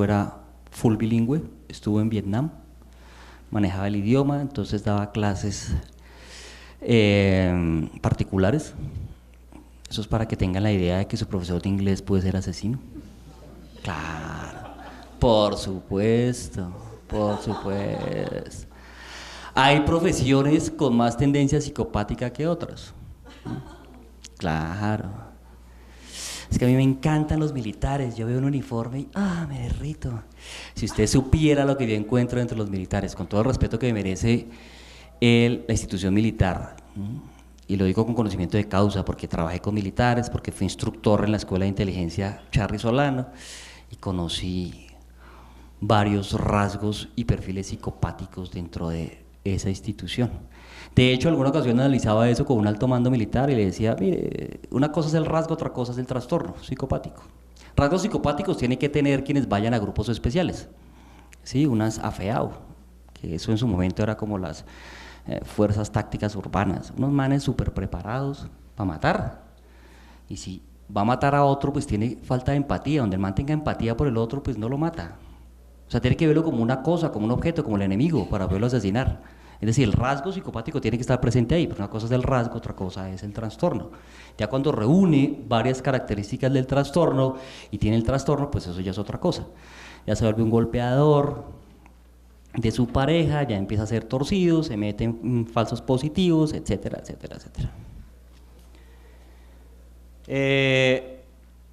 Era full bilingüe, estuvo en Vietnam, manejaba el idioma, entonces daba clases particulares. Eso es para que tengan la idea de que su profesor de inglés puede ser asesino. Claro, por supuesto, por supuesto. Hay profesiones con más tendencia psicopática que otras. Claro. Es que a mí me encantan los militares, yo veo un uniforme y me derrito. Si usted supiera lo que yo encuentro entre los militares, con todo el respeto que me merece la institución militar, y lo digo con conocimiento de causa, porque trabajé con militares, porque fui instructor en la Escuela de Inteligencia Charly Solano, y conocí varios rasgos y perfiles psicopáticos dentro de esa institución. De hecho, alguna ocasión analizaba eso con un alto mando militar y le decía, mire, una cosa es el rasgo, otra cosa es el trastorno psicopático. Rasgos psicopáticos tienen que tener quienes vayan a grupos especiales, ¿sí? Unas AFEAU, que eso en su momento era como las fuerzas tácticas urbanas, unos manes súper preparados para matar, y si va a matar a otro, pues tiene falta de empatía, donde el man tenga empatía por el otro, pues no lo mata. O sea, tiene que verlo como una cosa, como un objeto, como el enemigo, para poderlo asesinar. Es decir, el rasgo psicopático tiene que estar presente ahí, pero una cosa es el rasgo, otra cosa es el trastorno. Ya cuando reúne varias características del trastorno y tiene el trastorno, pues eso ya es otra cosa. Ya se vuelve un golpeador de su pareja, ya empieza a ser torcido, se mete en falsos positivos, etcétera, etcétera, etcétera.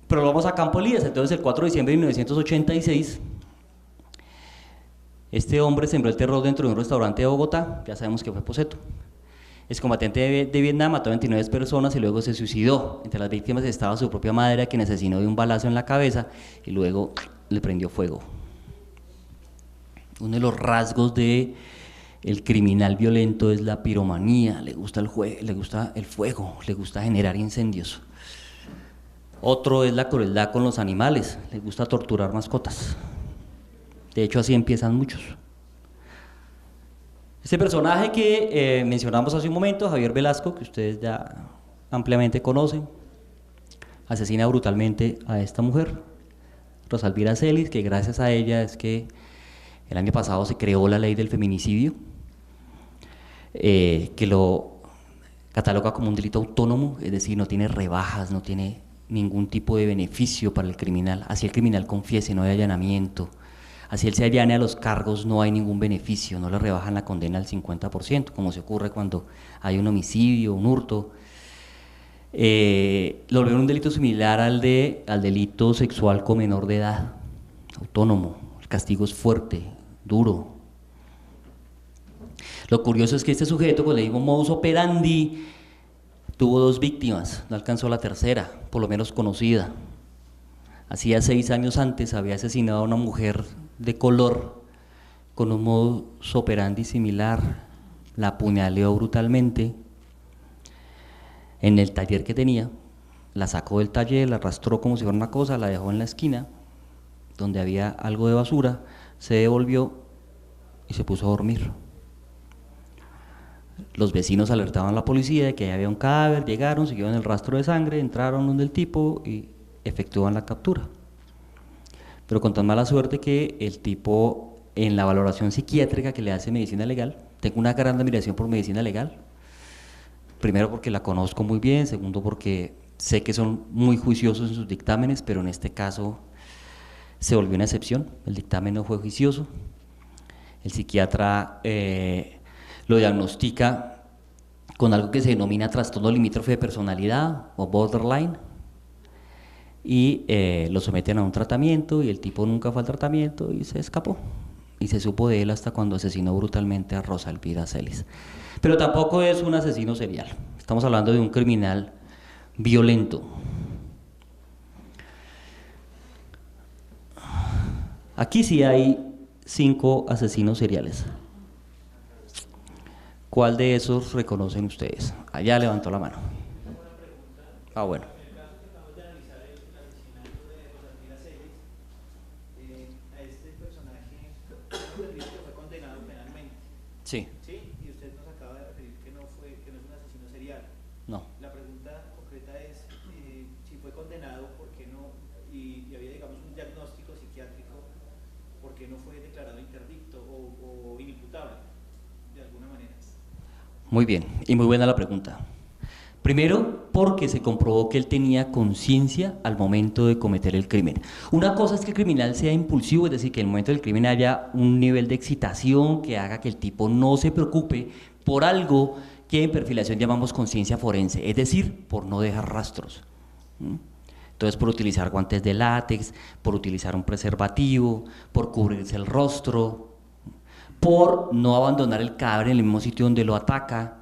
Pero vamos a Campo Elías. Entonces, el 4 de diciembre de 1986, este hombre sembró el terror dentro de un restaurante de Bogotá, ya sabemos que fue Poseto. Excombatiente de Vietnam, mató a 29 personas y luego se suicidó. Entre las víctimas estaba su propia madre, a quien asesinó de un balazo en la cabeza y luego le prendió fuego. Uno de los rasgos de el criminal violento es la piromanía, le gusta el fuego, le gusta generar incendios. Otro es la crueldad con los animales, le gusta torturar mascotas. De hecho, así empiezan muchos. Este personaje que mencionamos hace un momento, Javier Velasco, que ustedes ya ampliamente conocen, asesina brutalmente a esta mujer, Rosalvira Celis, que gracias a ella es que el año pasado se creó la ley del feminicidio, que lo cataloga como un delito autónomo, es decir, no tiene rebajas, no tiene ningún tipo de beneficio para el criminal, así el criminal confiese, no hay allanamiento, así él se allane a los cargos, no hay ningún beneficio, no le rebajan la condena al 50%, como se ocurre cuando hay un homicidio, un hurto. Lo veo un delito similar al delito sexual con menor de edad, autónomo, el castigo es fuerte, duro. Lo curioso es que este sujeto, con el mismo modus operandi, tuvo 2 víctimas, no alcanzó la tercera, por lo menos conocida. Hacía 6 años antes había asesinado a una mujer de color con un modus operandi similar, la apuñaleó brutalmente en el taller que tenía, la sacó del taller, la arrastró como si fuera una cosa, la dejó en la esquina donde había algo de basura, se devolvió y se puso a dormir. Los vecinos alertaban a la policía de que había un cadáver, llegaron, siguieron el rastro de sangre, entraron donde el tipo y efectúan la captura. Pero con tan mala suerte que el tipo, en la valoración psiquiátrica que le hace medicina legal, tengo una gran admiración por medicina legal, primero porque la conozco muy bien, segundo porque sé que son muy juiciosos en sus dictámenes, pero en este caso se volvió una excepción, el dictamen no fue juicioso, el psiquiatra lo diagnostica con algo que se denomina trastorno limítrofe de personalidad o borderline, y lo someten a un tratamiento y el tipo nunca fue al tratamiento y se escapó. Y se supo de él hasta cuando asesinó brutalmente a Rosalvira Celis. Pero tampoco es un asesino serial, estamos hablando de un criminal violento. Aquí sí hay 5 asesinos seriales. ¿Cuál de esos reconocen ustedes? Allá levantó la mano. Bueno. Sí. Sí, y usted nos acaba de referir que no es un asesino serial. No. La pregunta concreta es si fue condenado, ¿por qué no? Y había, digamos, un diagnóstico psiquiátrico no fue declarado interdicto o inimputable, de alguna manera? Muy bien, y muy buena la pregunta. Primero, porque se comprobó que él tenía conciencia al momento de cometer el crimen. Una cosa es que el criminal sea impulsivo, es decir, que en el momento del crimen haya un nivel de excitación que haga que el tipo no se preocupe por algo que en perfilación llamamos conciencia forense, es decir, por no dejar rastros. Entonces, por utilizar guantes de látex, por utilizar un preservativo, por cubrirse el rostro, por no abandonar el cadáver en el mismo sitio donde lo ataca.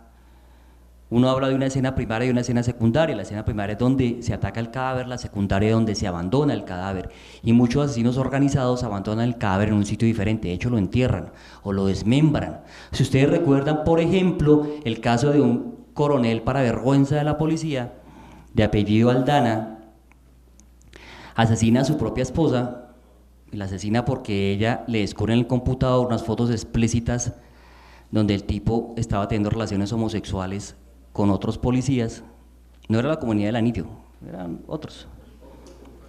Uno habla de una escena primaria y una escena secundaria. La escena primaria es donde se ataca el cadáver, la secundaria es donde se abandona el cadáver. Y muchos asesinos organizados abandonan el cadáver en un sitio diferente, de hecho lo entierran o lo desmembran. Si ustedes recuerdan, por ejemplo, el caso de un coronel para vergüenza de la policía, de apellido Aldana, asesina a su propia esposa, y la asesina porque ella le descubre en el computador unas fotos explícitas donde el tipo estaba teniendo relaciones homosexuales con otros policías. No era la comunidad del Anillo, eran otros.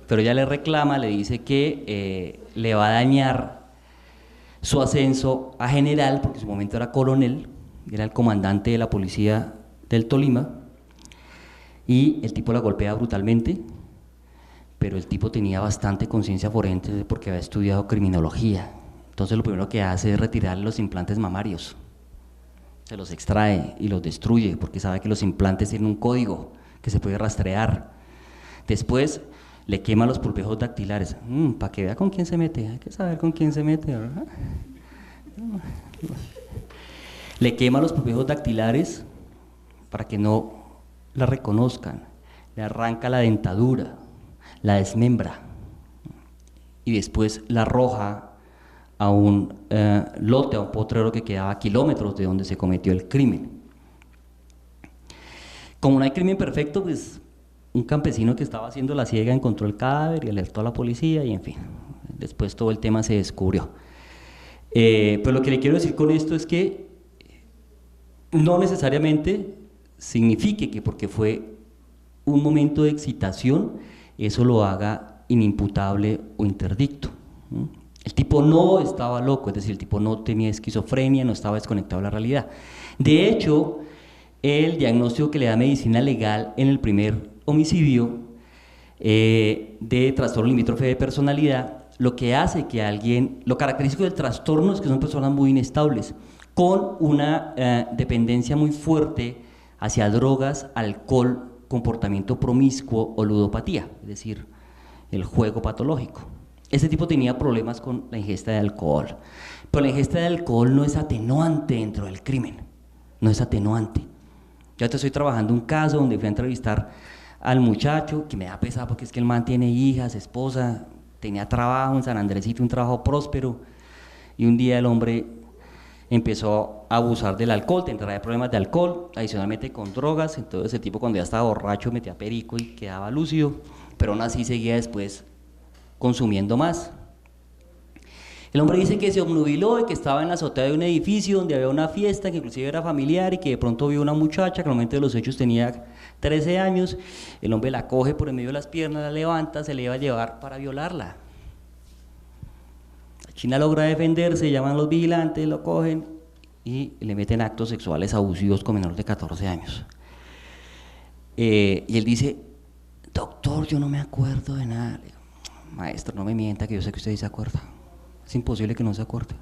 Pero ella le reclama, le dice que le va a dañar su ascenso a general, porque en su momento era coronel, era el comandante de la policía del Tolima, y el tipo la golpea brutalmente, pero el tipo tenía bastante conciencia forense porque había estudiado criminología. Entonces lo primero que hace es retirarle los implantes mamarios. Se los extrae y los destruye porque sabe que los implantes tienen un código que se puede rastrear. Después le quema los pulpejos dactilares, para que vea con quién se mete, hay que saber con quién se mete, ¿verdad? Le quema los pulpejos dactilares para que no la reconozcan, le arranca la dentadura, la desmembra y después la arroja a un lote, a un potrero que quedaba a kilómetros de donde se cometió el crimen. Como no hay crimen perfecto, pues un campesino que estaba haciendo la siega encontró el cadáver y alertó a la policía y en fin, después todo el tema se descubrió. Pero lo que le quiero decir con esto es que no necesariamente signifique que porque fue un momento de excitación, eso lo haga inimputable o interdicto. El tipo no estaba loco, es decir, el tipo no tenía esquizofrenia, no estaba desconectado de la realidad. De hecho, el diagnóstico que le da medicina legal en el primer homicidio de trastorno limítrofe de personalidad, lo que hace que alguien, lo característico del trastorno es que son personas muy inestables, con una dependencia muy fuerte hacia drogas, alcohol, comportamiento promiscuo o ludopatía, es decir, el juego patológico. Este tipo tenía problemas con la ingesta de alcohol, pero la ingesta de alcohol no es atenuante dentro del crimen, no es atenuante. Yo te estoy trabajando un caso donde fui a entrevistar al muchacho, que me da pesar porque es que el man tiene hijas, esposa, tenía trabajo en San Andresito, un trabajo próspero, y un día el hombre empezó a abusar del alcohol, tendría problemas de alcohol, adicionalmente con drogas. Entonces el tipo cuando ya estaba borracho metía perico y quedaba lúcido, pero aún así seguía después consumiendo más. El hombre dice que se obnubiló y que estaba en la azotea de un edificio donde había una fiesta, que inclusive era familiar, y que de pronto vio una muchacha que al momento de los hechos tenía 13 años, el hombre la coge por en medio de las piernas, la levanta, se le iba a llevar para violarla. La china logra defenderse, llaman a los vigilantes, lo cogen y le meten actos sexuales abusivos con menores de 14 años. Y él dice, doctor, yo no me acuerdo de nada. Le digo, maestro, no me mienta, que yo sé que usted sí se acuerda. Es imposible que no se acuerde.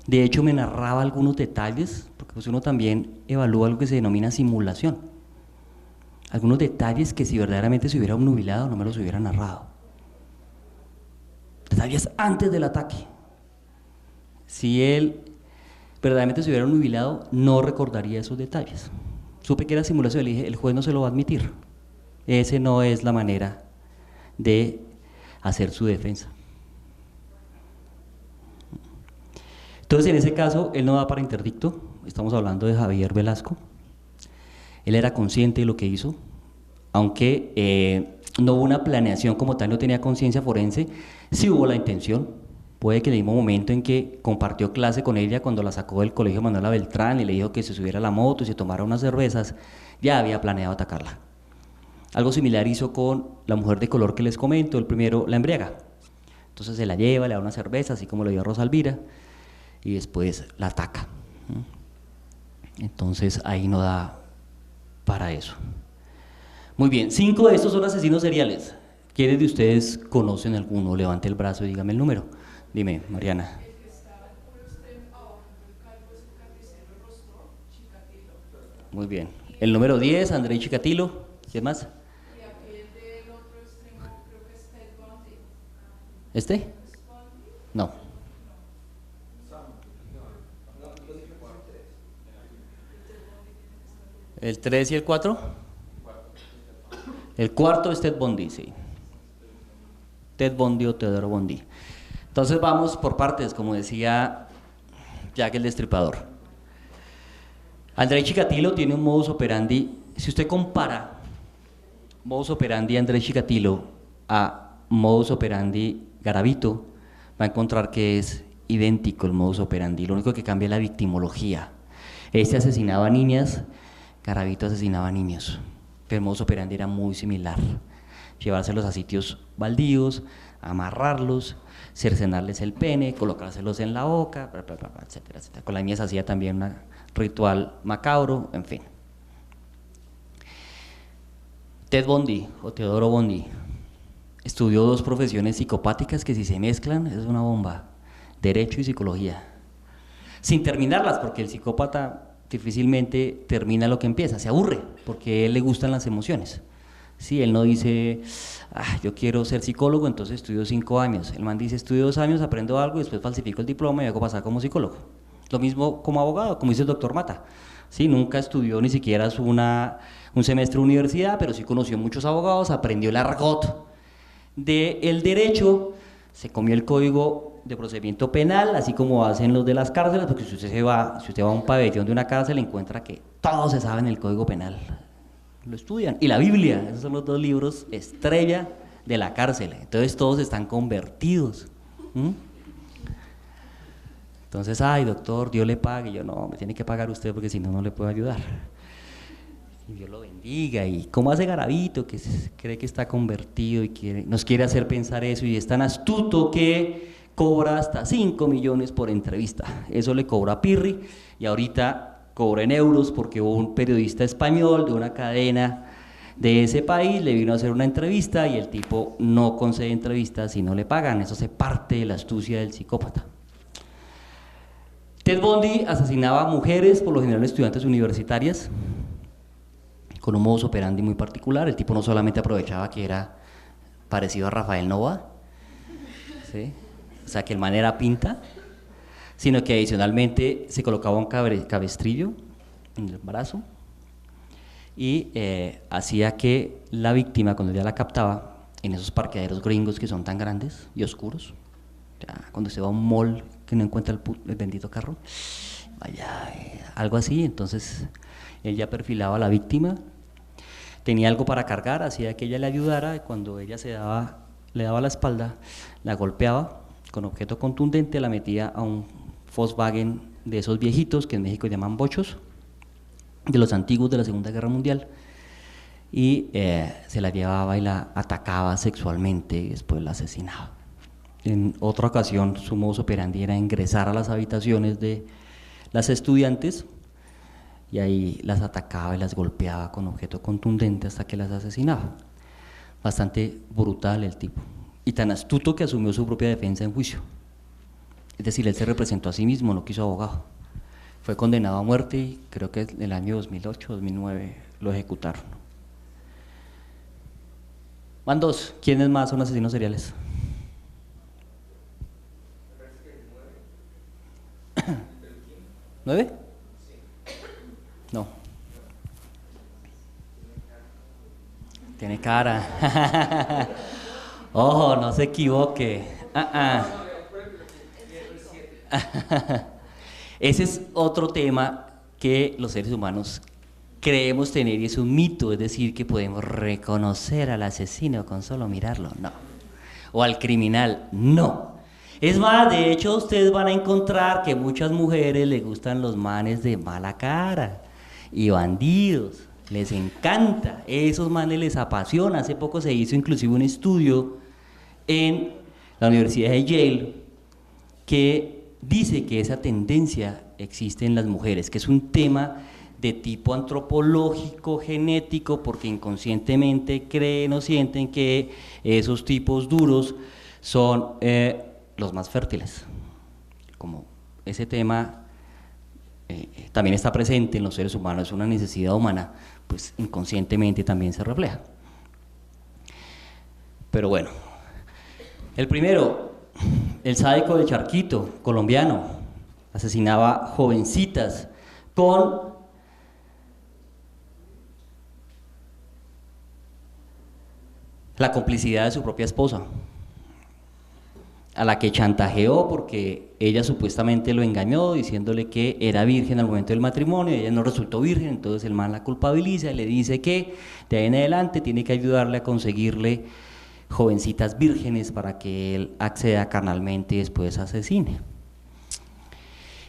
De hecho, me narraba algunos detalles, porque pues uno también evalúa algo que se denomina simulación. Algunos detalles que si verdaderamente se hubiera obnubilado, no me los hubiera narrado. Detalles antes del ataque. Si él verdaderamente se hubiera obnubilado, no recordaría esos detalles. Supe que era simulación, le dije, el juez no se lo va a admitir. Esa no es la manera de hacer su defensa. Entonces, en ese caso, él no da para interdicto. Estamos hablando de Javier Velasco. Él era consciente de lo que hizo, aunque no hubo una planeación como tal, no tenía conciencia forense, sí hubo la intención. Puede que en el mismo momento en que compartió clase con ella, cuando la sacó del colegio Manuela Beltrán y le dijo que se subiera a la moto y se tomara unas cervezas, ya había planeado atacarla. Algo similar hizo con la mujer de color que les comento, el primero la embriaga. Entonces se la lleva, le da una cerveza, así como le dio a Rosa Elvira, y después la ataca. Entonces ahí no da para eso. Muy bien, 5 de estos son asesinos seriales. ¿Quiénes de ustedes conocen alguno? Levante el brazo y dígame el número. Dime, Mariana. Muy bien. El número 10, Andrei Chikatilo. ¿Quién más? Y aquel del otro extremo creo que es Ted Bundy. ¿Este? No. ¿El 3 y el 4? El cuarto es Ted Bundy, sí. Ted Bundy o Teodoro Bundy. Entonces vamos por partes, como decía Jack el Destripador. Andrei Chikatilo tiene un modus operandi. Si usted compara modus operandi Andrei Chikatilo a modus operandi Garavito, va a encontrar que es idéntico el modus operandi. Lo único que cambia es la victimología. Este asesinaba a niñas, Garavito asesinaba a niños. Pero el modus operandi era muy similar. Llevárselos a sitios baldíos, amarrarlos, cercenarles el pene, colocárselos en la boca, bla, bla, bla, etcétera, etcétera. Con las niñas hacía también un ritual macabro, en fin. Ted Bundy o Teodoro Bundy estudió 2 profesiones psicopáticas que si se mezclan es una bomba: derecho y psicología. Sin terminarlas, porque el psicópata difícilmente termina lo que empieza, se aburre, porque a él le gustan las emociones. Sí, él no dice, yo quiero ser psicólogo, entonces estudio 5 años. El man dice, estudio 2 años, aprendo algo y después falsifico el diploma y me hago pasar como psicólogo. Lo mismo como abogado, como dice el doctor Mata. Sí, nunca estudió ni siquiera un semestre de universidad, pero sí conoció muchos abogados, aprendió el argot del derecho, se comió el código de procedimiento penal, así como hacen los de las cárceles, porque si usted va a un pabellón de una cárcel, encuentra que todos se saben el código penal. Lo estudian. Y la Biblia, esos son los 2 libros estrella de la cárcel. Entonces todos están convertidos. Entonces, ay doctor, Dios le pague. Y yo, no, me tiene que pagar usted porque si no, no le puedo ayudar. Y Dios lo bendiga. Y cómo hace Garavito, que cree que está convertido y nos quiere hacer pensar eso, y es tan astuto que cobra hasta 5 millones por entrevista. Eso le cobra a Pirri, y ahorita cobra en euros porque un periodista español de una cadena de ese país le vino a hacer una entrevista y el tipo no concede entrevistas si no le pagan. Eso hace parte de la astucia del psicópata. Ted Bundy asesinaba a mujeres, por lo general estudiantes universitarias, con un modus operandi muy particular. El tipo no solamente aprovechaba que era parecido a Rafael Nova, ¿sí? O sea que el man era pinta, sino que adicionalmente se colocaba un cabestrillo en el brazo y hacía que la víctima, cuando ya la captaba, en esos parqueaderos gringos que son tan grandes y oscuros, ya cuando se va a un mall que no encuentra el bendito carro, vaya, algo así, entonces él ya perfilaba a la víctima, tenía algo para cargar, hacía que ella le ayudara, y cuando ella le daba la espalda, la golpeaba con objeto contundente, la metía a un Volkswagen de esos viejitos que en México llaman bochos, de los antiguos de la Segunda Guerra Mundial, y se la llevaba y la atacaba sexualmente y después la asesinaba. En otra ocasión su modus operandi era ingresar a las habitaciones de las estudiantes y ahí las atacaba y las golpeaba con objeto contundente hasta que las asesinaba. Bastante brutal el tipo, y tan astuto que asumió su propia defensa en juicio. Es decir, él se representó a sí mismo, no quiso abogado. Fue condenado a muerte y creo que en el año 2008, 2009 lo ejecutaron. Van 2. ¿Quiénes más son asesinos seriales? ¿9? No. Tiene cara. Ojo, no se equivoque. Ese es otro tema que los seres humanos creemos tener y es un mito, es decir, que podemos reconocer al asesino con solo mirarlo, no. O al criminal, no. Es más, de hecho, ustedes van a encontrar que muchas mujeres les gustan los manes de mala cara y bandidos, les encanta, esos manes les apasiona. Hace poco se hizo inclusive un estudio en la Universidad de Yale, que dice que esa tendencia existe en las mujeres, que es un tema de tipo antropológico, genético, porque inconscientemente creen o sienten que esos tipos duros son los más fértiles. Como ese tema también está presente en los seres humanos, es una necesidad humana, pues inconscientemente también se refleja. Pero bueno, el primero, el sádico de Charquito, colombiano, asesinaba jovencitas con la complicidad de su propia esposa, a la que chantajeó porque ella supuestamente lo engañó diciéndole que era virgen al momento del matrimonio, ella no resultó virgen, entonces el man la culpabiliza y le dice que de ahí en adelante tiene que ayudarle a conseguirle jovencitas vírgenes para que él acceda carnalmente y después asesine.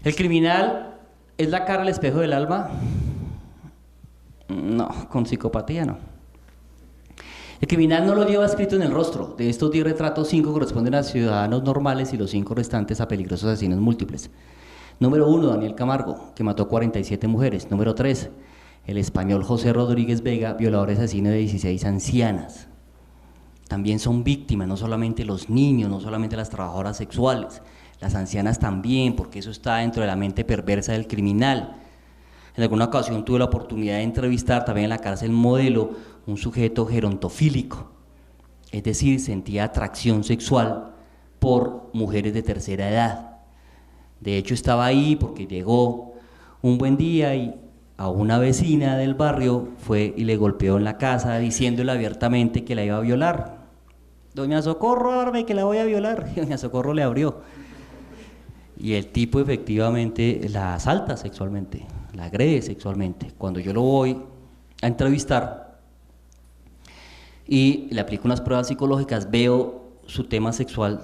¿El criminal es la cara al espejo del alma? No, con psicopatía no. El criminal no lo lleva escrito en el rostro. De estos 10 retratos, 5 corresponden a ciudadanos normales y los 5 restantes a peligrosos asesinos múltiples. Número 1, Daniel Camargo, que mató 47 mujeres. Número 3, el español José Rodríguez Vega, violador y asesino de 16 ancianas. También son víctimas, no solamente los niños, no solamente las trabajadoras sexuales, las ancianas también, porque eso está dentro de la mente perversa del criminal. En alguna ocasión tuve la oportunidad de entrevistar también en la cárcel Modelo un sujeto gerontofílico, es decir, sentía atracción sexual por mujeres de tercera edad. De hecho estaba ahí porque llegó un buen día y a una vecina del barrio fue y le golpeó en la casa diciéndole abiertamente que la iba a violar. Doña Socorro, ábreme que la voy a violar. Y doña Socorro le abrió. Y el tipo efectivamente la asalta sexualmente, la agrede sexualmente. Cuando yo lo voy a entrevistar y le aplico unas pruebas psicológicas, veo su tema sexual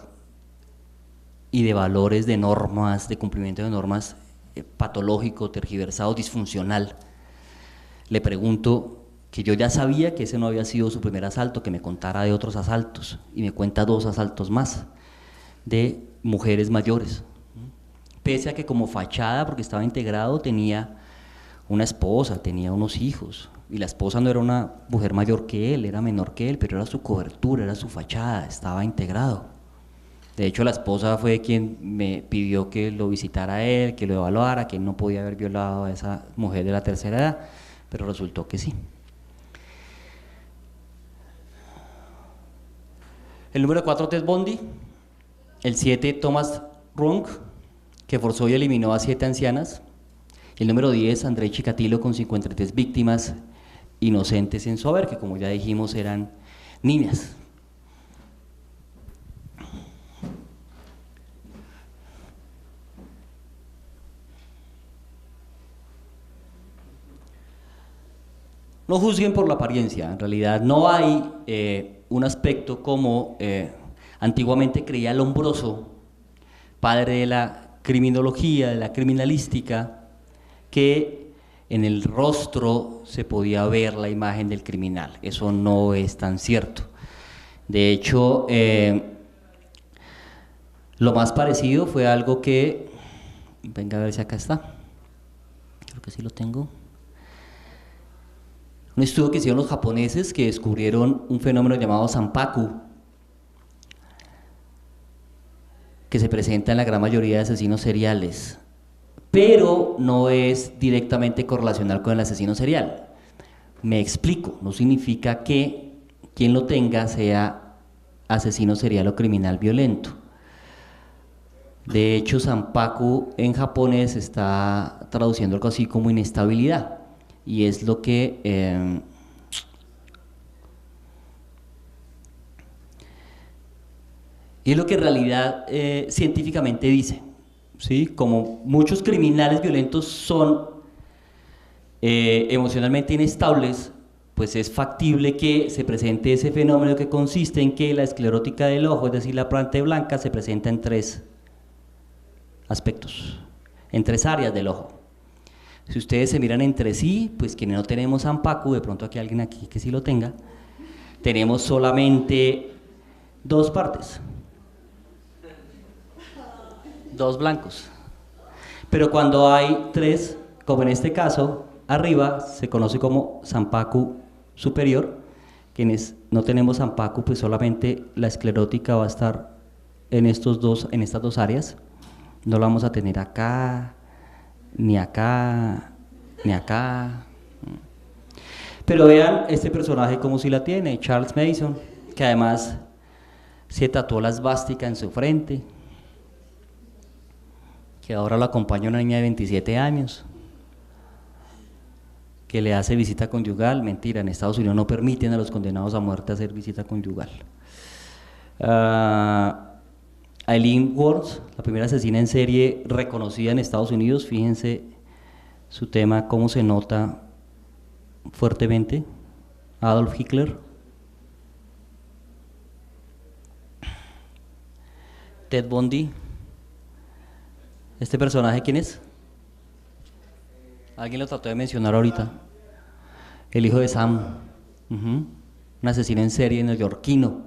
y de valores, de normas, de cumplimiento de normas patológico, tergiversado, disfuncional. Le pregunto, que yo ya sabía que ese no había sido su primer asalto, que me contara de otros asaltos, y me cuenta 2 asaltos más, de mujeres mayores. Pese a que como fachada, porque estaba integrado, tenía una esposa, tenía unos hijos, y la esposa no era una mujer mayor que él, era menor que él, pero era su cobertura, era su fachada, estaba integrado. De hecho, la esposa fue quien me pidió que lo visitara a él, que lo evaluara, que él no podía haber violado a esa mujer de la tercera edad, pero resultó que sí. El número 4, Ted Bundy. El 7, Thomas Runk, que forzó y eliminó a 7 ancianas. El número 10, Andrei Chikatilo, con 53 víctimas inocentes en su haber, que como ya dijimos eran niñas. No juzguen por la apariencia, en realidad no hay un aspecto como antiguamente creía Lombroso, padre de la criminología, de la criminalística, que en el rostro se podía ver la imagen del criminal. Eso no es tan cierto. De hecho, lo más parecido fue algo que, venga a ver si acá está, creo que sí lo tengo. Un estudio que hicieron los japoneses que descubrieron un fenómeno llamado Zanpaku, que se presenta en la gran mayoría de asesinos seriales, pero no es directamente correlacional con el asesino serial. Me explico, no significa que quien lo tenga sea asesino serial o criminal violento. De hecho, Zanpaku en japonés está traduciendo algo así como inestabilidad. Y es lo que en realidad científicamente dice, ¿sí? Como muchos criminales violentos son emocionalmente inestables, pues es factible que se presente ese fenómeno que consiste en que la esclerótica del ojo, es decir, la parte blanca, se presenta en 3 aspectos, en 3 áreas del ojo. Si ustedes se miran entre sí, pues quienes no tenemos Zanpaku, de pronto aquí hay alguien aquí que sí lo tenga, tenemos solamente 2 partes. 2 blancos. Pero cuando hay 3, como en este caso, arriba se conoce como Sampaku superior. Quienes no tenemos Sampaku, pues solamente la esclerótica va a estar en estas 2 áreas. No la vamos a tener acá, ni acá, ni acá. Pero vean este personaje como si la tiene, Charles Mason, que además se tatuó la esvástica en su frente, que ahora lo acompaña una niña de 27 años, que le hace visita conyugal. Mentira, en Estados Unidos no permiten a los condenados a muerte hacer visita conyugal. Aileen Wuornos, la primera asesina en serie reconocida en Estados Unidos, fíjense su tema, cómo se nota fuertemente. Adolf Hitler. Ted Bundy. ¿Este personaje quién es? Alguien lo trató de mencionar ahorita. El hijo de Sam. Un asesino en serie neoyorquino.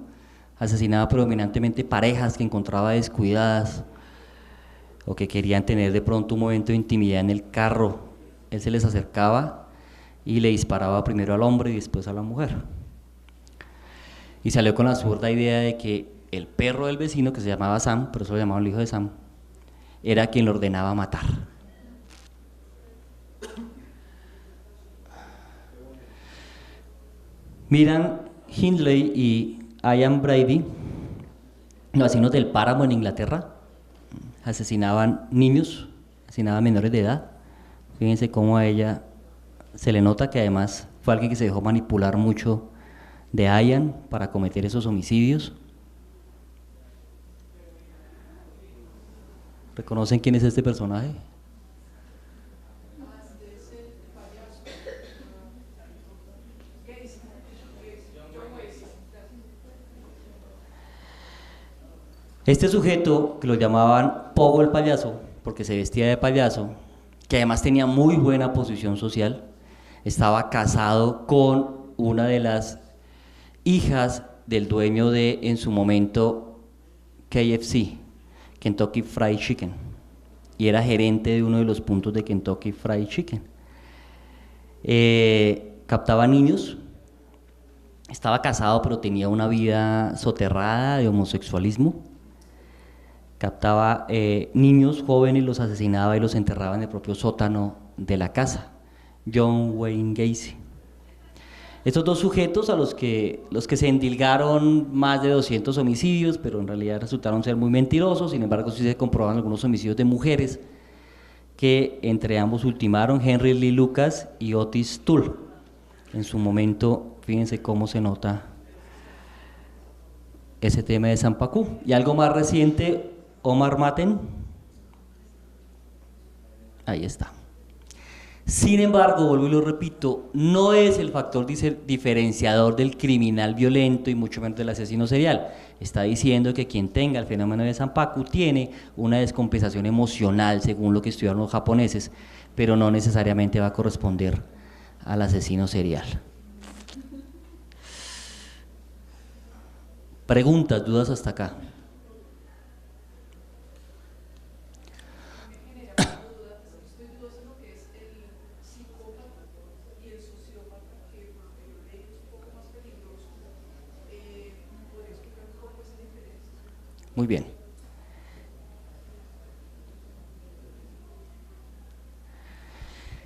Asesinaba predominantemente parejas que encontraba descuidadas o que querían tener de pronto un momento de intimidad en el carro. Él se les acercaba y le disparaba primero al hombre y después a la mujer. Y salió con la absurda idea de que el perro del vecino, que se llamaba Sam, por eso lo llamaban el hijo de Sam, era quien lo ordenaba matar. Miran Hindley y Ian Brady, los vecinos del Páramo en Inglaterra, asesinaban niños, asesinaban menores de edad. Fíjense cómo a ella se le nota que además fue alguien que se dejó manipular mucho de Ian para cometer esos homicidios. ¿Reconocen quién es este personaje? Este sujeto, que lo llamaban Pogo el payaso, porque se vestía de payaso, que además tenía muy buena posición social, estaba casado con una de las hijas del dueño de, en su momento, KFC, Kentucky Fried Chicken, y era gerente de uno de los puntos de Kentucky Fried Chicken. Captaba niños, estaba casado pero tenía una vida soterrada de homosexualismo. Captaba niños jóvenes, los asesinaba y los enterraba en el propio sótano de la casa. John Wayne Gacy. Estos 2 sujetos a los que se endilgaron más de 200 homicidios, pero en realidad resultaron ser muy mentirosos. Sin embargo, sí se comprobaron algunos homicidios de mujeres, que entre ambos ultimaron Henry Lee Lucas y Otis Toole. En su momento, fíjense cómo se nota ese tema de Sampaku. Y algo más reciente, Omar Maten. Ahí está. Sin embargo, vuelvo y lo repito, no es el factor diferenciador del criminal violento y mucho menos del asesino serial. Está diciendo que quien tenga el fenómeno de Sampaku tiene una descompensación emocional, según lo que estudiaron los japoneses, pero no necesariamente va a corresponder al asesino serial. Preguntas, dudas hasta acá. Muy bien.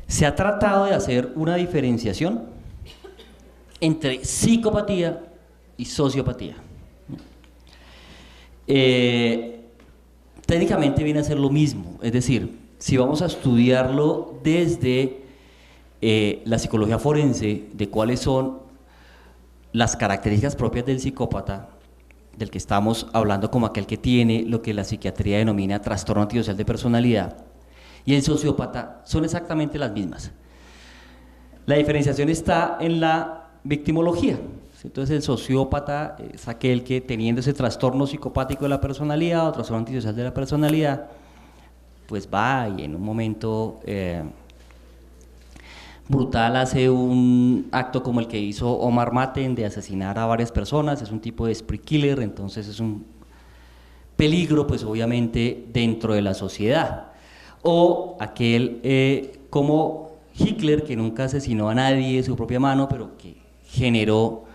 Se ha tratado de hacer una diferenciación entre psicopatía y sociopatía. Técnicamente viene a ser lo mismo, es decir, si vamos a estudiarlo desde la psicología forense, de cuáles son las características propias del psicópata, del que estamos hablando como aquel que tiene lo que la psiquiatría denomina trastorno antisocial de personalidad, y el sociópata, son exactamente las mismas. La diferenciación está en la victimología. Entonces el sociópata es aquel que, teniendo ese trastorno psicopático de la personalidad o trastorno antisocial de la personalidad, pues va y en un momento brutal hace un acto como el que hizo Omar Maten de asesinar a varias personas. Es un tipo de spree killer, entonces es un peligro, pues obviamente dentro de la sociedad. O aquel como Hitler, que nunca asesinó a nadie de su propia mano, pero que generó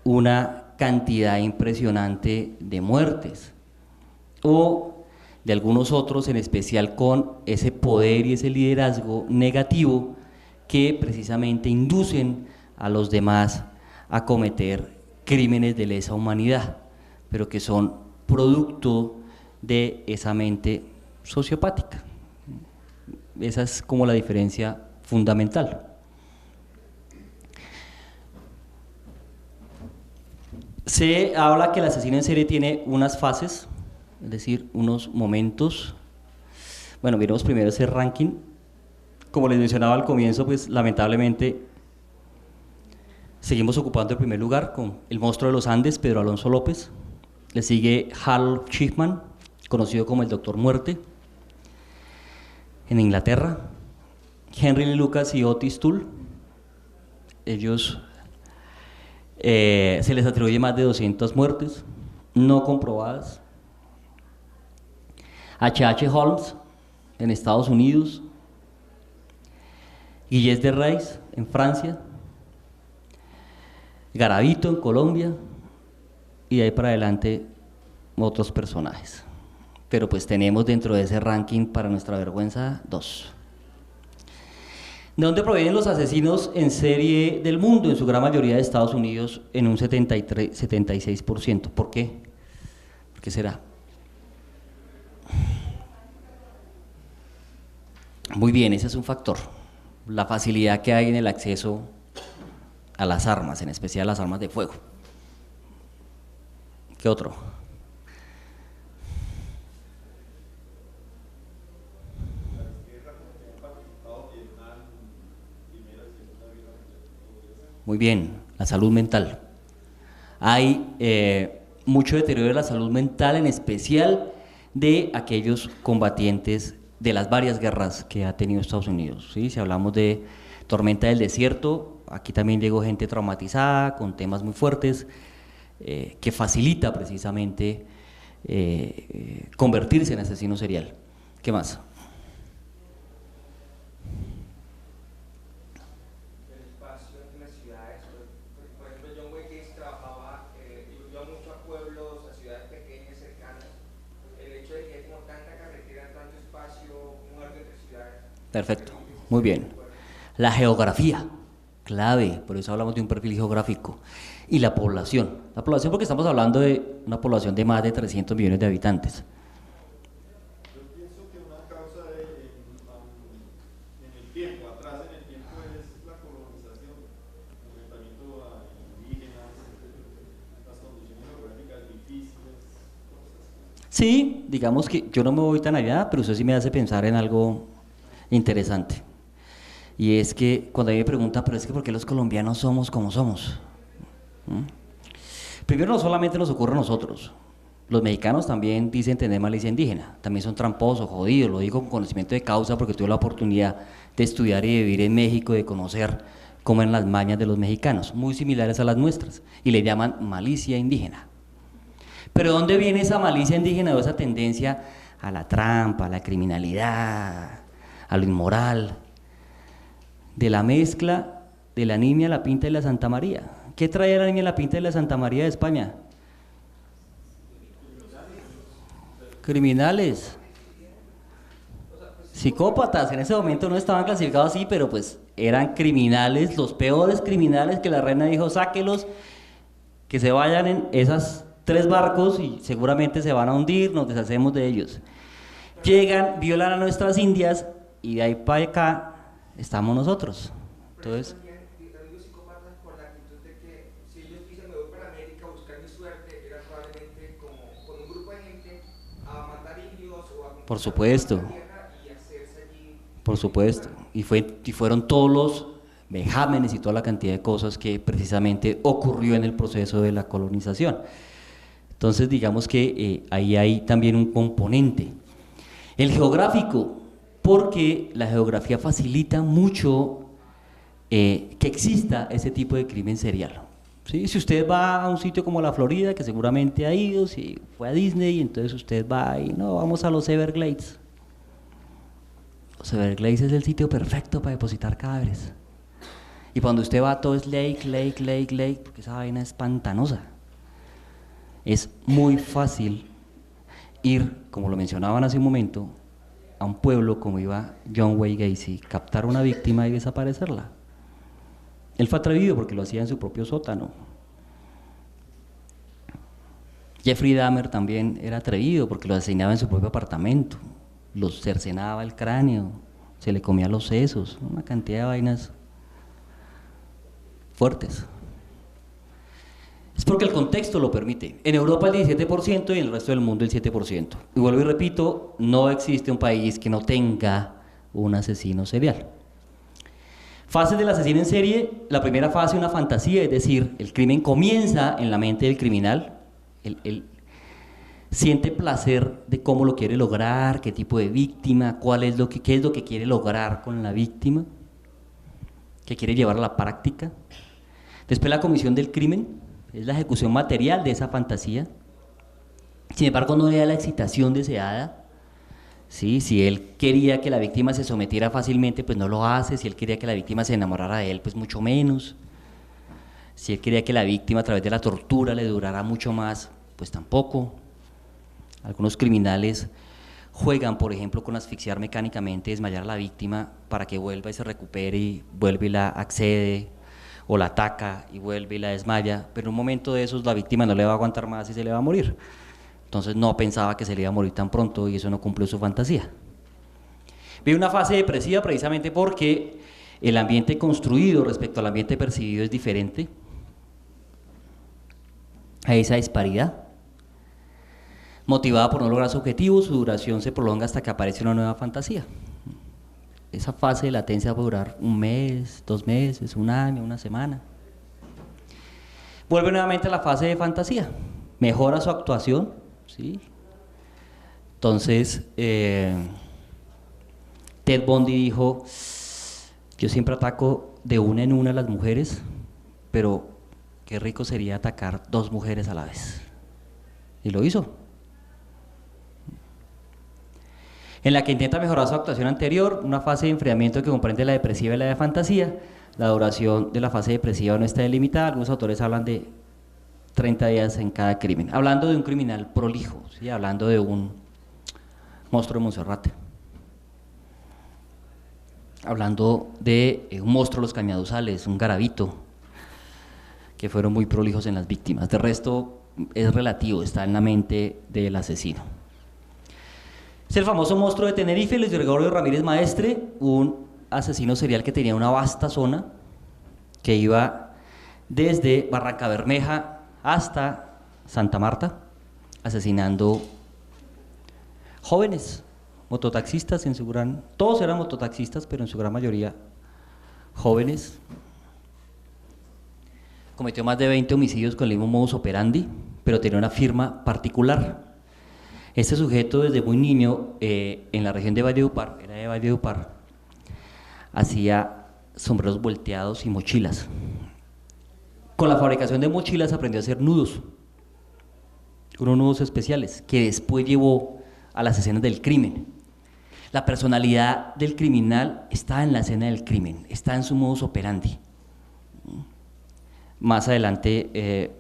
una cantidad impresionante de muertes. O de algunos otros, en especial con ese poder y ese liderazgo negativo que precisamente inducen a los demás a cometer crímenes de lesa humanidad, pero que son producto de esa mente sociopática. Esa es como la diferencia fundamental. Se habla que el asesino en serie tiene unas fases, es decir, unos momentos. Bueno, miremos primero ese ranking. Como les mencionaba al comienzo, pues lamentablemente seguimos ocupando el primer lugar con el monstruo de los Andes, Pedro Alonso López. Le sigue Hal Schiffman, conocido como el Doctor Muerte, en Inglaterra. Henry Lee Lucas y Otis Toole. Ellos se les atribuye más de 200 muertes no comprobadas. H.H. Holmes en Estados Unidos, Gilles de Rais en Francia, Garavito en Colombia, y de ahí para adelante otros personajes. Pero pues tenemos dentro de ese ranking, para nuestra vergüenza, 2. ¿De dónde provienen los asesinos en serie del mundo? En su gran mayoría de Estados Unidos, en un 76%. ¿Por qué? ¿Por qué será? Muy bien, ese es un factor. La facilidad que hay en el acceso a las armas, en especial las armas de fuego. ¿Qué otro? Muy bien, la salud mental. Hay mucho deterioro de la salud mental, en especial de aquellos combatientes de las varias guerras que ha tenido Estados Unidos, ¿sí? Si hablamos de Tormenta del Desierto, aquí también llegó gente traumatizada, con temas muy fuertes, que facilita precisamente convertirse en asesino serial. ¿Qué más? El espacio en las ciudades, por ejemplo, John Wayne Gacy trabajaba, iba mucho a pueblos, a ciudades pequeñas, cercanas. El hecho de que hay como tanta carretera, tanto espacio muerto entre ciudades. Perfecto, muy bien. La geografía, clave, por eso hablamos de un perfil geográfico. Y la población, porque estamos hablando de una población de más de 300 millones de habitantes. Yo pienso que una causa en el tiempo, atrás en el tiempo, es la colonización, el enfrentamiento a indígenas, las condiciones geográficas difíciles, cosas. Sí, digamos que yo no me voy tan allá, pero eso sí me hace pensar en algo interesante. Y es que cuando a mí me preguntan, pero es que ¿por qué los colombianos somos como somos? Primero, no solamente nos ocurre a nosotros, los mexicanos también dicen tener malicia indígena, también son tramposos, jodidos, lo digo con conocimiento de causa porque tuve la oportunidad de estudiar y de vivir en México, de conocer cómo eran las mañas de los mexicanos, muy similares a las nuestras, y le llaman malicia indígena. Pero ¿de dónde viene esa malicia indígena o esa tendencia a la trampa, a la criminalidad, a lo inmoral? De la mezcla de la Niña, la Pinta y la Santa María. ¿Qué traía la Niña, la Pinta y la Santa María de España? Criminales, psicópatas. En ese momento no estaban clasificados así, pero pues eran criminales, los peores criminales, que la reina dijo, sáquelos, que se vayan en esas 3 barcos y seguramente se van a hundir, nos deshacemos de ellos. Llegan, violan a nuestras indias y de ahí para acá estamos nosotros. Entonces, Los psicópatas por la actitud de que si ellos dicen me voy para América a buscar mi suerte, era probablemente como con un grupo de gente a matar indios o a por supuesto, tierra y hacerse allí. por supuesto, y fueron todos los vejámenes y toda la cantidad de cosas que precisamente ocurrió en el proceso de la colonización. Entonces digamos que ahí hay también un componente. El geográfico, porque la geografía facilita mucho que exista ese tipo de crimen serial. ¿Sí? Si usted va a un sitio como la Florida, que seguramente ha ido, si fue a Disney, entonces usted va y no, vamos a los Everglades. Los Everglades es el sitio perfecto para depositar cadáveres. Y cuando usted va, todo es lake, lake, lake, lake, porque esa vaina es pantanosa. Es muy fácil ir, como lo mencionaban hace un momento, a un pueblo como iba John Wayne Gacy, captar una víctima y desaparecerla. Él fue atrevido porque lo hacía en su propio sótano. Jeffrey Dahmer también era atrevido porque lo asesinaba en su propio apartamento, los cercenaba el cráneo, se le comía los sesos, una cantidad de vainas fuertes. Es porque el contexto lo permite. En Europa el 17% y en el resto del mundo el 7%. Y vuelvo y repito, no existe un país que no tenga un asesino serial. Fases del asesino en serie: la primera fase, una fantasía, es decir, el crimen comienza en la mente del criminal, él siente placer de cómo lo quiere lograr, qué tipo de víctima, qué es lo que quiere lograr con la víctima, que quiere llevar a la práctica. Después la comisión del crimen, es la ejecución material de esa fantasía. Sin embargo, no le da la excitación deseada. ¿Sí? Si él quería que la víctima se sometiera fácilmente, pues no lo hace. Si él quería que la víctima se enamorara de él, pues mucho menos. Si él quería que la víctima a través de la tortura le durara mucho más, pues tampoco. Algunos criminales juegan, por ejemplo, con asfixiar mecánicamente, desmayar a la víctima para que vuelva y se recupere y vuelve y la accede, o la ataca y vuelve y la desmaya, pero en un momento de esos la víctima no le va a aguantar más y se le va a morir. Entonces no pensaba que se le iba a morir tan pronto y eso no cumplió su fantasía. Vive una fase depresiva precisamente porque el ambiente construido respecto al ambiente percibido es diferente. Hay esa disparidad. Motivada por no lograr su objetivo, su duración se prolonga hasta que aparece una nueva fantasía. Esa fase de latencia puede durar un mes, 2 meses, un año, una semana. Vuelve nuevamente a la fase de fantasía, mejora su actuación, ¿sí? Entonces, Ted Bundy dijo: yo siempre ataco de una en una a las mujeres, pero qué rico sería atacar 2 mujeres a la vez. Y lo hizo. En la que intenta mejorar su actuación anterior, una fase de enfriamiento que comprende la depresiva y la de fantasía. La duración de la fase depresiva no está delimitada, algunos autores hablan de 30 días en cada crimen. Hablando de un criminal prolijo, ¿sí? Hablando de un monstruo de Monserrate. Hablando de un monstruo de los Cañaduzales, un Garavito, que fueron muy prolijos en las víctimas. De resto, es relativo, está en la mente del asesino. Es el famoso monstruo de Tenerife, Luis Gregorio Ramírez Maestre, un asesino serial que tenía una vasta zona, que iba desde Barrancabermeja hasta Santa Marta, asesinando jóvenes, mototaxistas todos eran mototaxistas, pero en su gran mayoría jóvenes. Cometió más de 20 homicidios con el mismo modus operandi, pero tenía una firma particular. Este sujeto desde muy niño, en la región de Valledupar, era de Valledupar, hacía sombreros volteados y mochilas. Con la fabricación de mochilas aprendió a hacer nudos, unos nudos especiales, que después llevó a las escenas del crimen. La personalidad del criminal está en la escena del crimen, está en su modus operandi. Más adelante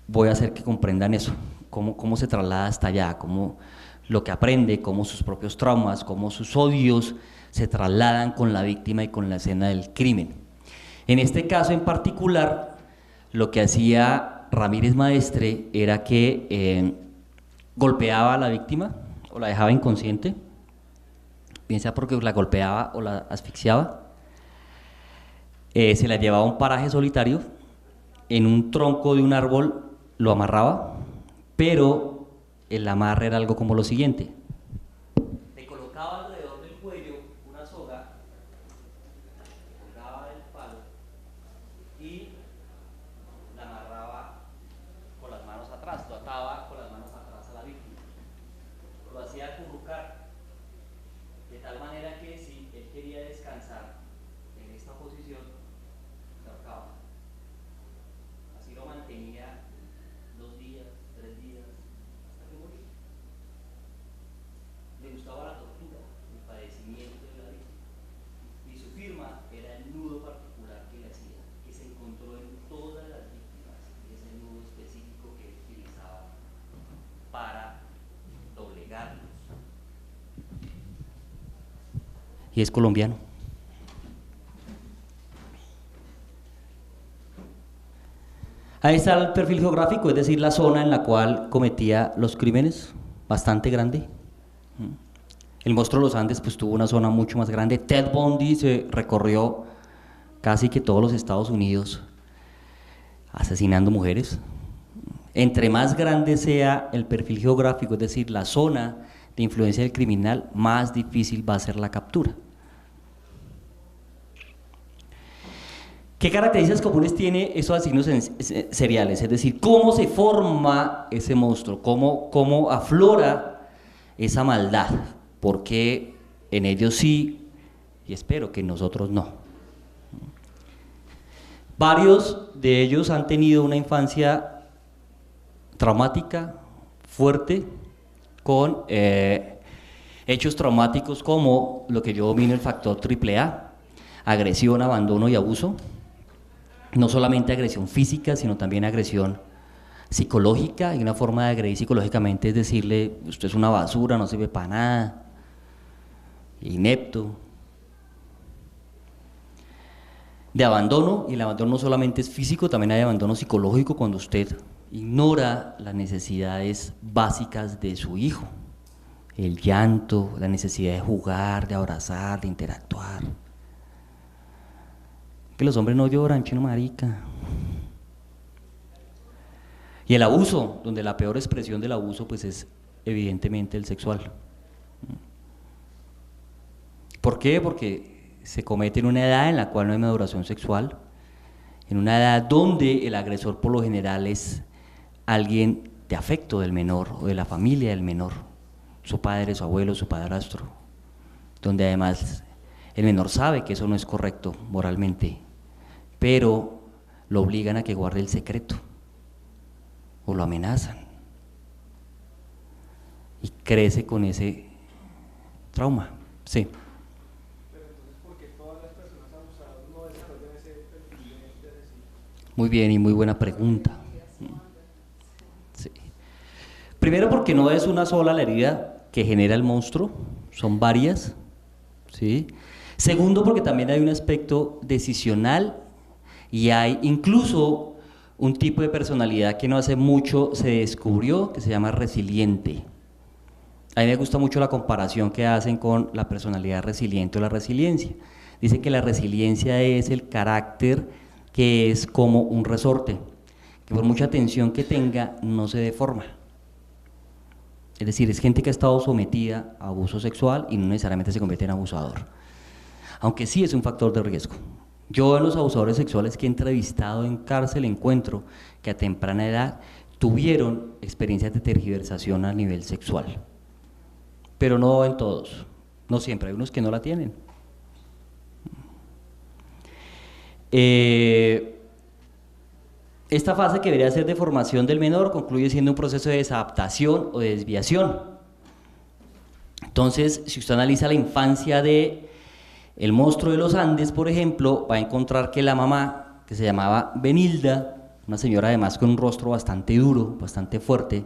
voy a hacer que comprendan eso. Cómo se traslada hasta allá, cómo lo que aprende, cómo sus propios traumas, cómo sus odios se trasladan con la víctima y con la escena del crimen. En este caso en particular, lo que hacía Ramírez Maestre era que golpeaba a la víctima o la dejaba inconsciente, bien sea porque la golpeaba o la asfixiaba, se la llevaba a un paraje solitario, en un tronco de un árbol lo amarraba, pero el amarre era algo como lo siguiente: le colocaba alrededor del cuello una soga, le colgaba del palo y la amarraba con las manos atrás, lo ataba con las manos atrás a la víctima, lo hacía acurrucar de tal manera que si él quería descansar en esta posición, se ahorcaba. y es colombiano. Ahí está el perfil geográfico, es decir, la zona en la cual cometía los crímenes, bastante grande. El monstruo de los Andes pues tuvo una zona mucho más grande. Ted Bundy se recorrió casi que todos los Estados Unidos asesinando mujeres. Entre más grande sea el perfil geográfico, es decir, la zona de influencia del criminal, más difícil va a ser la captura. ¿Qué características comunes tiene esos asesinos seriales? Es decir, ¿cómo se forma ese monstruo? ¿Cómo aflora esa maldad? ¿Por qué en ellos sí y espero que en nosotros no? Varios de ellos han tenido una infancia traumática, fuerte, con hechos traumáticos como lo que yo domino el factor AAA, agresión, abandono y abuso. No solamente agresión física, sino también agresión psicológica, y una forma de agredir psicológicamente es decirle, usted es una basura, no sirve para nada, inepto. De abandono, y el abandono no solamente es físico, también hay abandono psicológico cuando usted ignora las necesidades básicas de su hijo, el llanto, la necesidad de jugar, de abrazar, de interactuar. Que los hombres no lloran, chino marica. Y el abuso, donde la peor expresión del abuso pues es evidentemente el sexual. ¿Por qué? Porque se comete en una edad en la cual no hay maduración sexual, en una edad donde el agresor por lo general es alguien de afecto del menor o de la familia del menor, su padre, su abuelo, su padrastro, donde además el menor sabe que eso no es correcto moralmente, pero lo obligan a que guarde el secreto o lo amenazan y crece con ese trauma. Sí. Pero entonces, ¿por qué todas las personas abusadas no desarrollan ese perfil de asesino? Muy bien y muy buena pregunta. Sí. Primero porque no es una sola la herida que genera el monstruo, son varias. ¿Sí? Segundo porque también hay un aspecto decisional y hay incluso un tipo de personalidad que no hace mucho se descubrió que se llama resiliente. A mí me gusta mucho la comparación que hacen con la personalidad resiliente o la resiliencia. Dice que la resiliencia es el carácter que es como un resorte, que por mucha tensión que tenga no se deforma. Es decir, es gente que ha estado sometida a abuso sexual y no necesariamente se convierte en abusador. Aunque sí es un factor de riesgo. Yo en los abusadores sexuales que he entrevistado en cárcel encuentro que a temprana edad tuvieron experiencias de tergiversación a nivel sexual. Pero no en todos, no siempre, hay unos que no la tienen. Esta fase que debería ser de formación del menor concluye siendo un proceso de desadaptación o de desviación. Entonces, si usted analiza la infancia de el monstruo de los Andes, por ejemplo, va a encontrar que la mamá, que se llamaba Benilda, una señora además con un rostro bastante duro, bastante fuerte,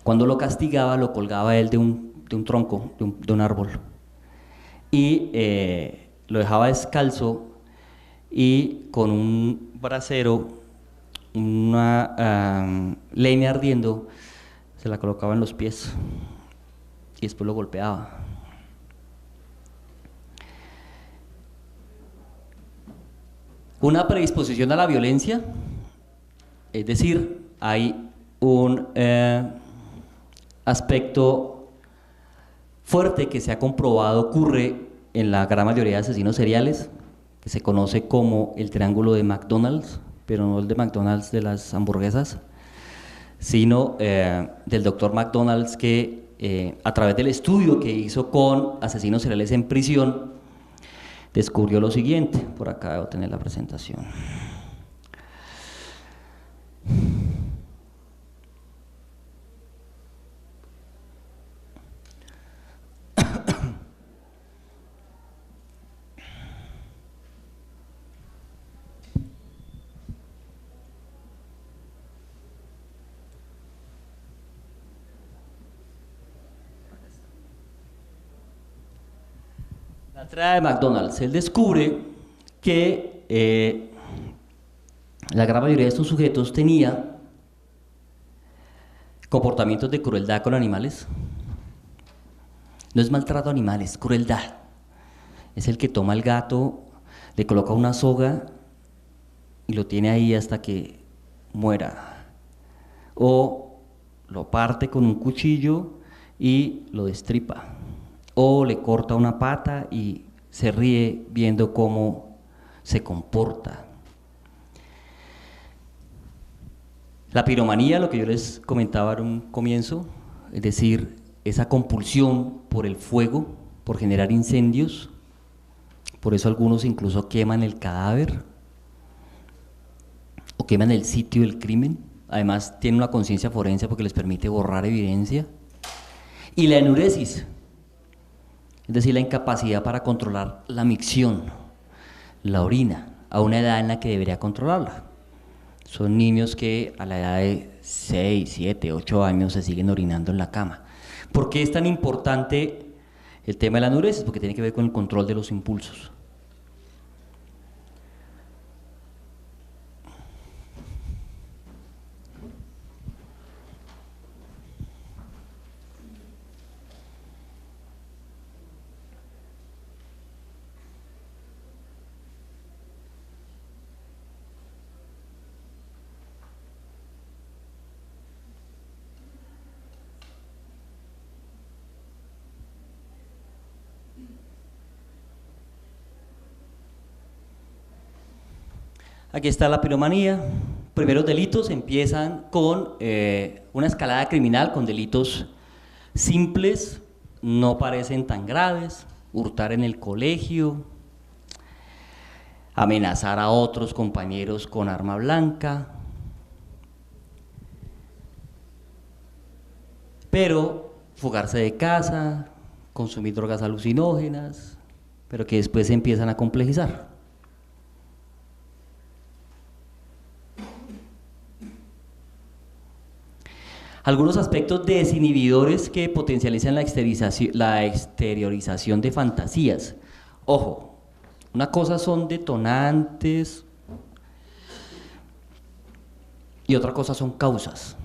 cuando lo castigaba lo colgaba él de un tronco, de un árbol, y lo dejaba descalzo y con un brasero, una leña ardiendo, se la colocaba en los pies y después lo golpeaba. Una predisposición a la violencia, es decir, hay un aspecto fuerte que se ha comprobado ocurre en la gran mayoría de asesinos seriales, que se conoce como el triángulo de McDonald's, pero no el de McDonald's de las hamburguesas, sino del doctor McDonald's que a través del estudio que hizo con asesinos seriales en prisión, descubrió lo siguiente. Por acá debo tener la presentación. La entrada de McDonald's, él descubre que la gran mayoría de estos sujetos tenía comportamientos de crueldad con animales. No es maltrato a animales, es crueldad. Es el que toma al gato, le coloca una soga y lo tiene ahí hasta que muera. O lo parte con un cuchillo y lo destripa. O le corta una pata y se ríe viendo cómo se comporta. La piromanía, lo que yo les comentaba en un comienzo, es decir, esa compulsión por el fuego, por generar incendios, por eso algunos incluso queman el cadáver o queman el sitio del crimen, además tienen una conciencia forense porque les permite borrar evidencia, y la enuresis, es decir, la incapacidad para controlar la micción, la orina, a una edad en la que debería controlarla. Son niños que a la edad de 6, 7, 8 años se siguen orinando en la cama. ¿Por qué es tan importante el tema de la enuresis? Porque tiene que ver con el control de los impulsos. Aquí está la piromanía. Primeros delitos empiezan con una escalada criminal, con delitos simples, no parecen tan graves: hurtar en el colegio, amenazar a otros compañeros con arma blanca, pero fugarse de casa, consumir drogas alucinógenas, pero que después se empiezan a complejizar. Algunos aspectos desinhibidores que potencializan la exteriorización de fantasías. Ojo, una cosa son detonantes y otra cosa son causas.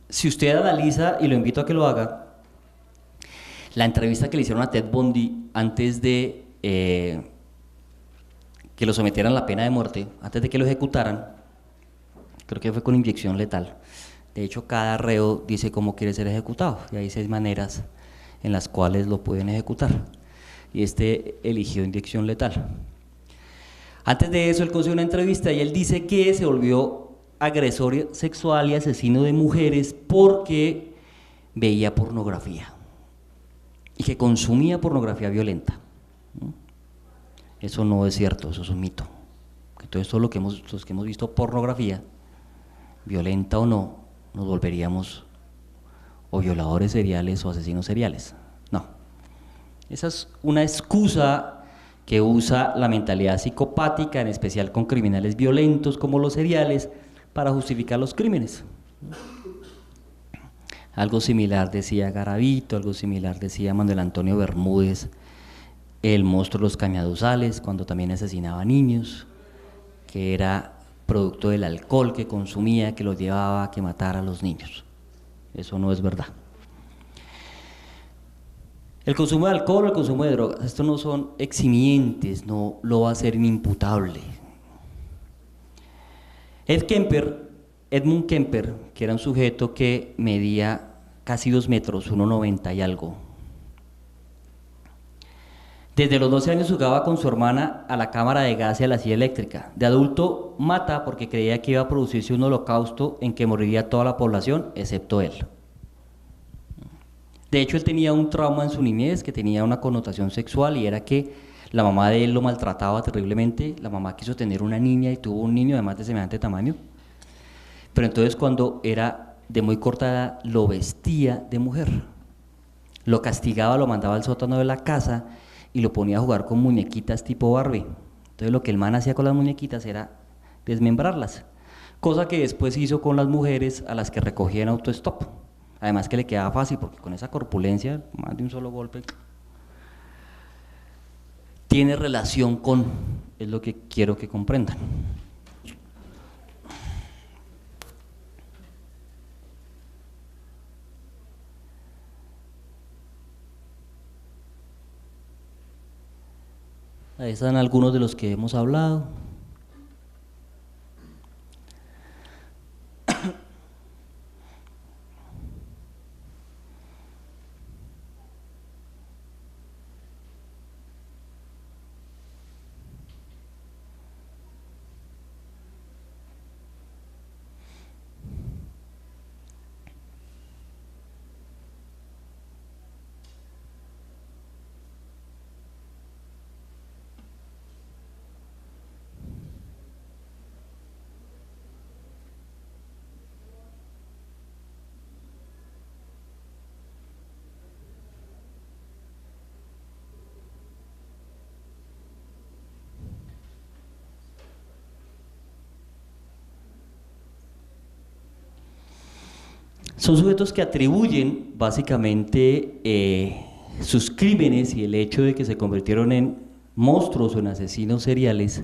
Si usted analiza, y lo invito a que lo haga, la entrevista que le hicieron a Ted Bundy antes de que lo sometieran a la pena de muerte, antes de que lo ejecutaran, creo que fue con inyección letal. De hecho, cada reo dice cómo quiere ser ejecutado, y hay 6 maneras en las cuales lo pueden ejecutar, y este eligió inyección letal. Antes de eso, él concedió una entrevista y él dice que se volvió agresor sexual y asesino de mujeres porque veía pornografía y que consumía pornografía violenta. Eso no es cierto, eso es un mito. Entonces, todo los que hemos visto pornografía, violenta o no, nos volveríamos o violadores seriales o asesinos seriales. No. Esa es una excusa que usa la mentalidad psicopática, en especial con criminales violentos como los seriales, para justificar los crímenes. Algo similar decía Garavito, algo similar decía Manuel Antonio Bermúdez, el monstruo de los Cañaduzales, cuando también asesinaba niños, que era producto del alcohol que consumía, que lo llevaba a que matara a los niños. Eso no es verdad. El consumo de alcohol o el consumo de drogas, estos no son eximientes, no lo va a hacer inimputable. Edmund Kemper, que era un sujeto que medía casi 2 metros, 1,90 y algo. Desde los 12 años jugaba con su hermana a la cámara de gas y a la silla eléctrica. De adulto mata porque creía que iba a producirse un holocausto en que moriría toda la población, excepto él. De hecho, él tenía un trauma en su niñez que tenía una connotación sexual, y era que la mamá de él lo maltrataba terriblemente. La mamá quiso tener una niña y tuvo un niño además de semejante tamaño. Pero entonces, cuando era de muy corta edad, lo vestía de mujer. Lo castigaba, lo mandaba al sótano de la casa y lo ponía a jugar con muñequitas tipo Barbie. Entonces lo que el man hacía con las muñequitas era desmembrarlas, cosa que después hizo con las mujeres a las que recogía en autostop. Además que le quedaba fácil, porque con esa corpulencia, más de un solo golpe. tiene relación con, es lo que quiero que comprendan. Ahí están algunos de los que hemos hablado. Son sujetos que atribuyen básicamente sus crímenes y el hecho de que se convirtieron en monstruos o en asesinos seriales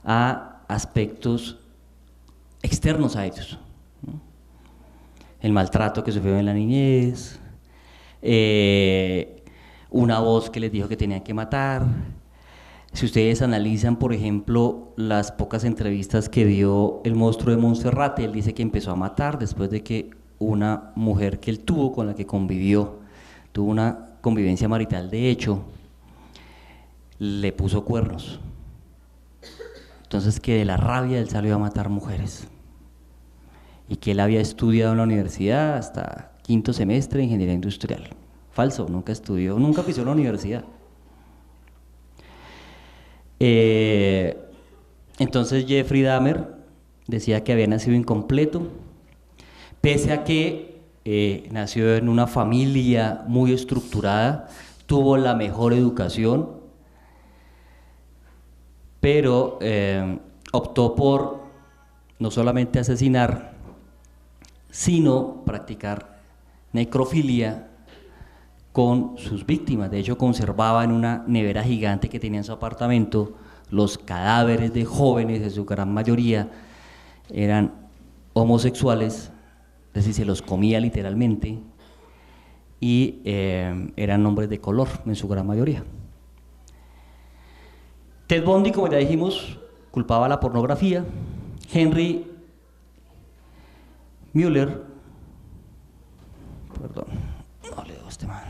a aspectos externos a ellos, ¿no? El maltrato que sufrieron en la niñez, una voz que les dijo que tenían que matar. Si ustedes analizan, por ejemplo, las pocas entrevistas que dio el monstruo de Monserrate, él dice que empezó a matar después de que una mujer que él tuvo, con la que convivió, tuvo una convivencia marital de hecho, le puso cuernos. Entonces que de la rabia él salió a matar mujeres. Y que él había estudiado en la universidad hasta quinto semestre de ingeniería industrial. Falso, nunca estudió, nunca pisó la universidad. Entonces Jeffrey Dahmer decía que había nacido incompleto, pese a que nació en una familia muy estructurada, tuvo la mejor educación, pero optó por no solamente asesinar, sino practicar necrofilia con sus víctimas. De hecho, conservaba en una nevera gigante que tenía en su apartamento los cadáveres de jóvenes, en su gran mayoría eran homosexuales, es decir, se los comía literalmente, y eran hombres de color en su gran mayoría. Ted Bundy, como ya dijimos, culpaba la pornografía. Henry Mueller, perdón, no leo este man.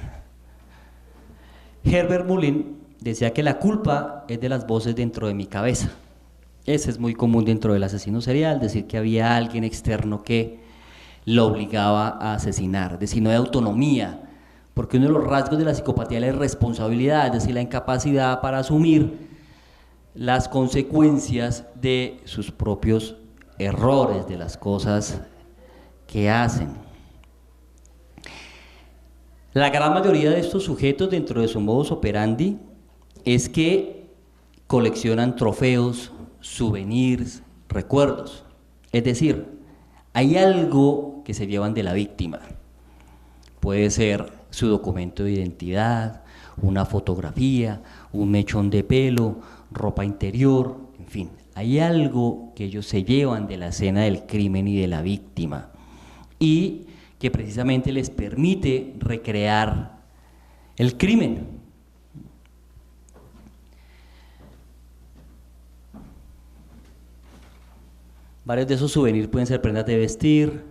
Herbert Mullin decía que la culpa es de las voces dentro de mi cabeza. Ese es muy común dentro del asesino serial, decir que había alguien externo que lo obligaba a asesinar, es decir, no hay autonomía, porque uno de los rasgos de la psicopatía es la irresponsabilidad, es decir, la incapacidad para asumir las consecuencias de sus propios errores, de las cosas que hacen. La gran mayoría de estos sujetos dentro de su modus operandi es que coleccionan trofeos, souvenirs, recuerdos. Es decir, hay algo que se llevan de la víctima. Puede ser su documento de identidad, una fotografía, un mechón de pelo, ropa interior, en fin. Hay algo que ellos se llevan de la escena del crimen y de la víctima y que precisamente les permite recrear el crimen. Varios de esos souvenirs pueden ser prendas de vestir,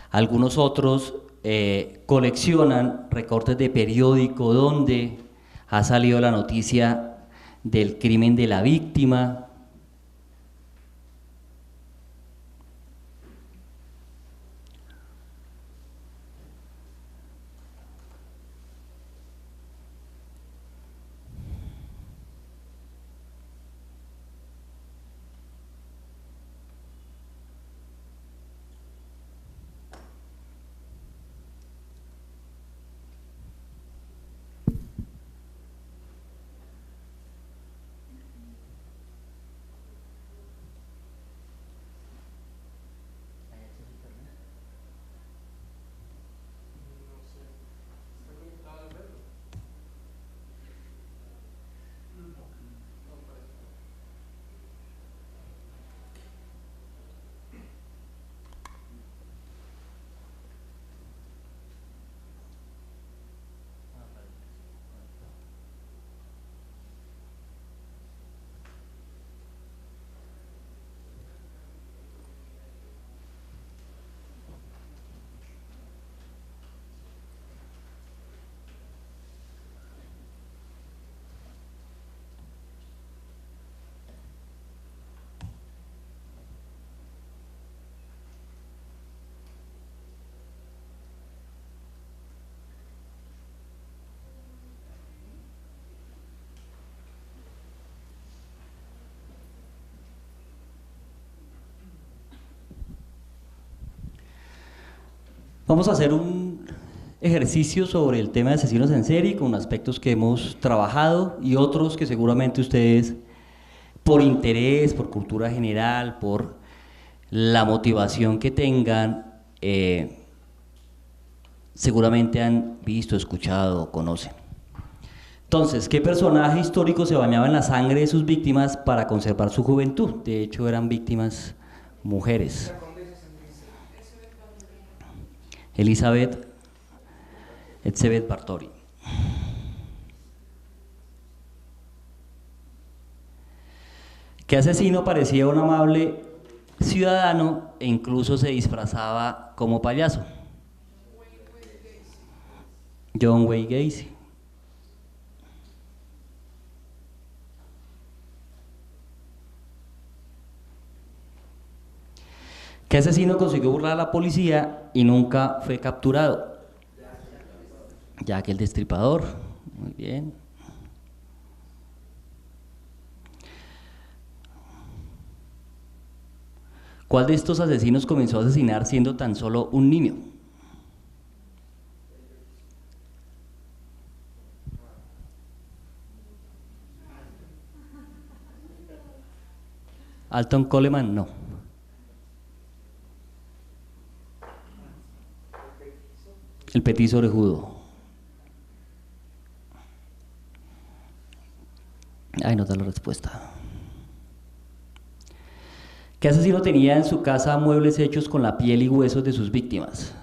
algunos otros coleccionan recortes de periódico donde ha salido la noticia del crimen de la víctima. Vamos a hacer un ejercicio sobre el tema de asesinos en serie con aspectos que hemos trabajado y otros que seguramente ustedes, por interés, por cultura general, por la motivación que tengan, seguramente han visto, escuchado o conocen. Entonces, ¿qué personaje histórico se bañaba en la sangre de sus víctimas para conservar su juventud? De hecho, eran víctimas mujeres. Elizabeth Etzebeth Báthory. ¿Qué asesino parecía un amable ciudadano e incluso se disfrazaba como payaso? John Wayne Gacy. ¿Qué asesino consiguió burlar a la policía y nunca fue capturado? Jack el Destripador. Muy bien. ¿Cuál de estos asesinos comenzó a asesinar siendo tan solo un niño? Alton Coleman, no. El petiso orejudo. Ahí no da la respuesta. ¿Qué asesino tenía en su casa muebles hechos con la piel y huesos de sus víctimas?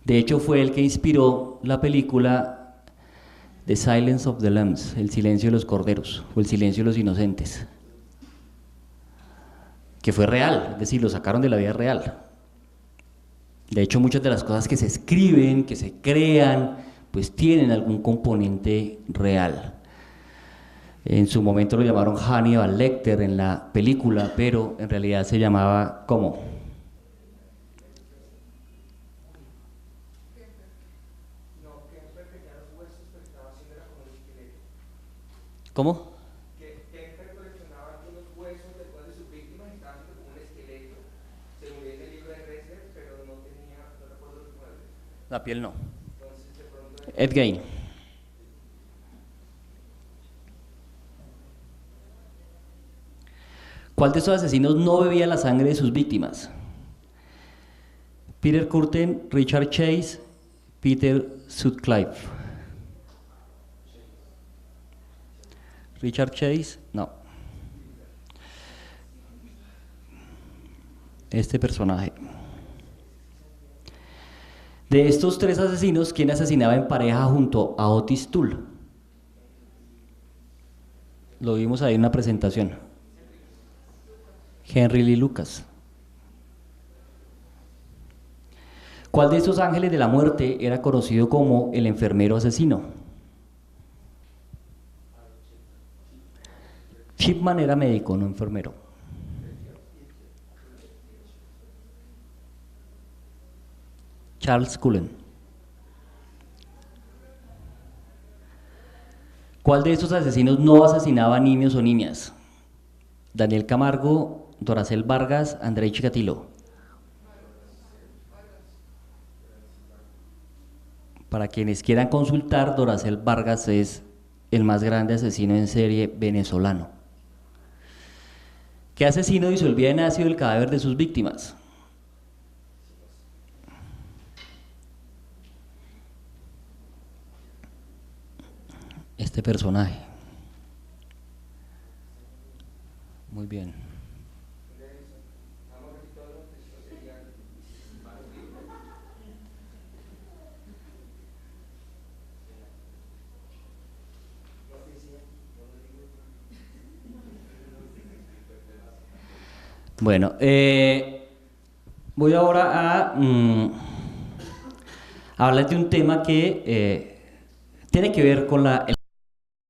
De hecho, fue el que inspiró la película The Silence of the Lambs, El silencio de los corderos, o El silencio de los inocentes, que fue real, es decir, lo sacaron de la vida real. De hecho, muchas de las cosas que se escriben, que se crean, pues tienen algún componente real. En su momento lo llamaron Hannibal Lecter en la película, pero en realidad se llamaba ¿cómo? No, Kemper tenía los huesos, pero estaba haciendo era como un esqueleto. ¿Cómo? Que Kemper coleccionaba algunos huesos de todas sus víctimas y estaba haciendo como un esqueleto, según dice el libro de Ressler, pero no recuerdo los muebles. La piel no. Entonces, de pronto, Ed Gein. ¿Cuál de estos asesinos no bebía la sangre de sus víctimas? Peter Kürten, Richard Chase, Peter Sutcliffe. Richard Chase, no. Este personaje. De estos tres asesinos, ¿quién asesinaba en pareja junto a Otis Toole? Lo vimos ahí en una presentación. Henry Lee Lucas. ¿Cuál de estos ángeles de la muerte era conocido como el enfermero asesino? Chipman era médico, no enfermero. Charles Cullen. ¿Cuál de estos asesinos no asesinaba a niños o niñas? Daniel Camargo, Doracel Vargas, Andrei Chikatilo. Para quienes quieran consultar, Doracel Vargas es el más grande asesino en serie venezolano. ¿Qué asesino disolvía en ácido el cadáver de sus víctimas? Este personaje. Muy bien. Bueno, voy ahora a hablar de un tema que tiene que ver con el